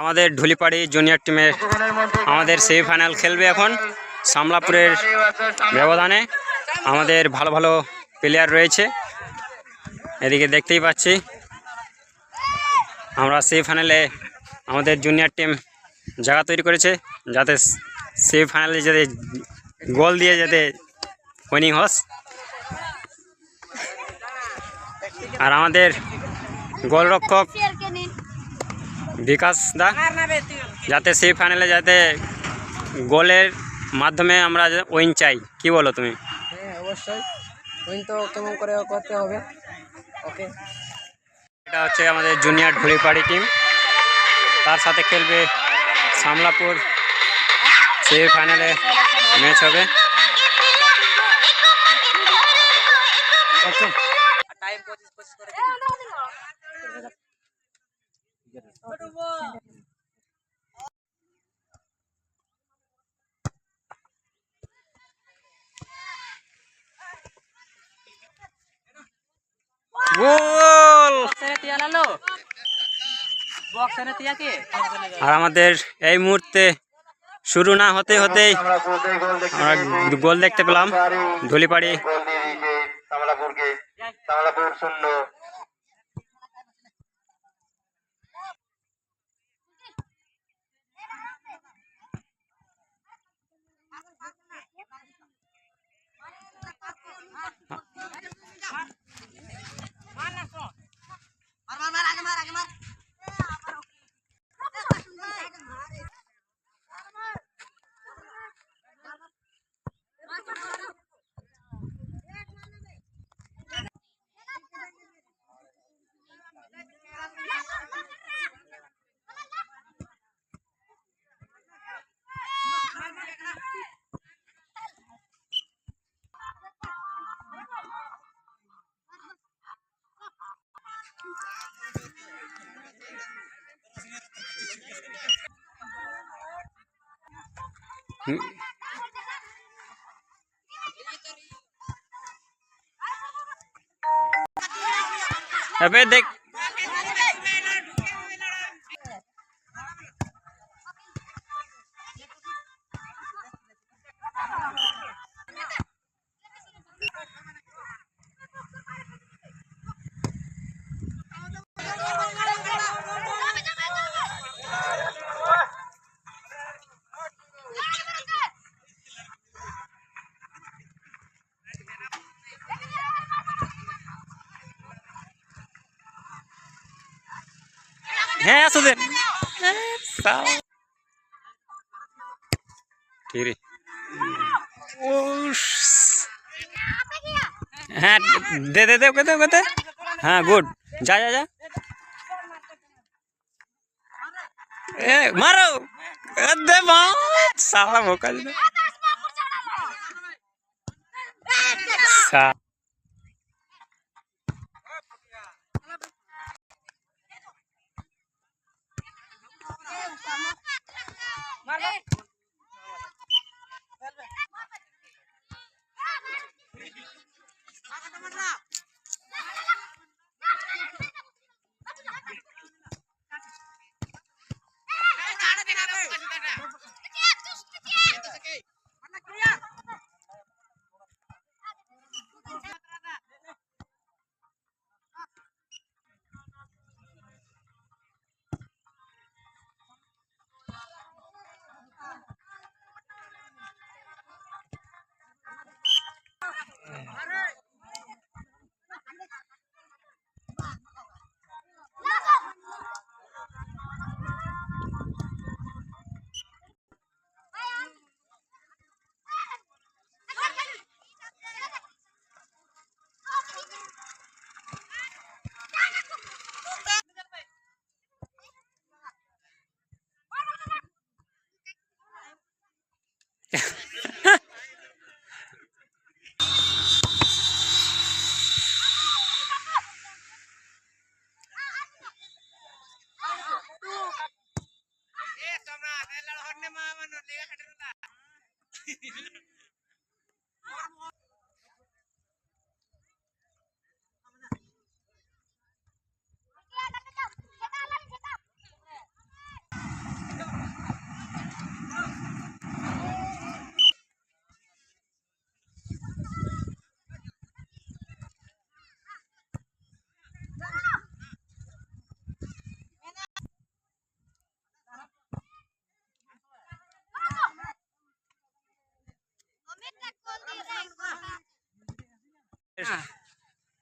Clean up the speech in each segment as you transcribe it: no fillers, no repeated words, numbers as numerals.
আমাদের ঢুলিপাড়ি জুনিয়র টিমের আমাদের সেমিফাইনাল খেলবে এখন সামলাপুরের ব্যবধানে। আমাদের ভালো ভালো প্লেয়ার রয়েছে, এদিকে দেখতেই পাচ্ছি। আমরা সেমিফাইনালে আমাদের জুনিয়র টিম জায়গা তৈরি করেছে, যাতে সেমিফাইনালে যাতে গোল দিয়ে যাতে উইনিং হস। আর আমাদের গোলরক্ষক বিকাশ দা যাতে সেমিফাইনালে যাতে গোলের মাধ্যমে আমরা উইন চাই। কি বলো তুমি? হ্যাঁ অবশ্যই, উইন তো কেমন করে করতে হবে। ওকে, এটা হচ্ছে আমাদের জুনিয়র ঢুলিপাড়ি টিম, তার সাথে খেলবে সামলাপুর। সেমিফাইনালে ম্যাচ হবে। গোল! আর আমাদের এই মুহূর্তে শুরু না হতে হতেই আমরা গোল দেখতে পেলাম। ঢুলিপাড়ি সামলাপুর 0। अबे देख है सुधीर ठीक है। हाँ दे दे दे कहते कहते हाँ गुड जा जा जा ए मारो दे साला मौका दे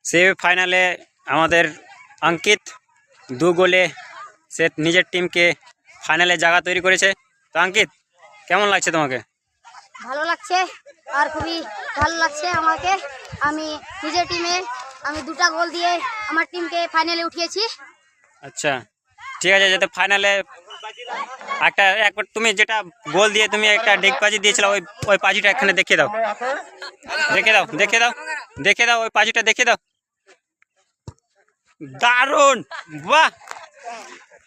সেমিফাইনালে আমাদের অঙ্কিত 2 গোলে সে নিজের টিমকে ফাইনালে জায়গা তৈরি করেছে। তো অঙ্কিত, কেমন লাগছে তোমাকে? ভালো লাগছে, আর খুবই ভালো লাগছে আমাকে। আমি নিজের টিমে আমি 2টা গোল দিয়ে আমার টিমকে ফাইনালে উঠিয়েছি। আচ্ছা, ঠিক আছে। যাতে ফাইনালে একবার তুমি যেটা গোল দিয়ে তুমি একটা ডিগবাজি দিয়েছিলে, ওই পাজিটা এখানে দেখিয়ে দাও, দেখে দাও ওই পাজিটা দেখিয়ে দাও। দারুণ, বাহ!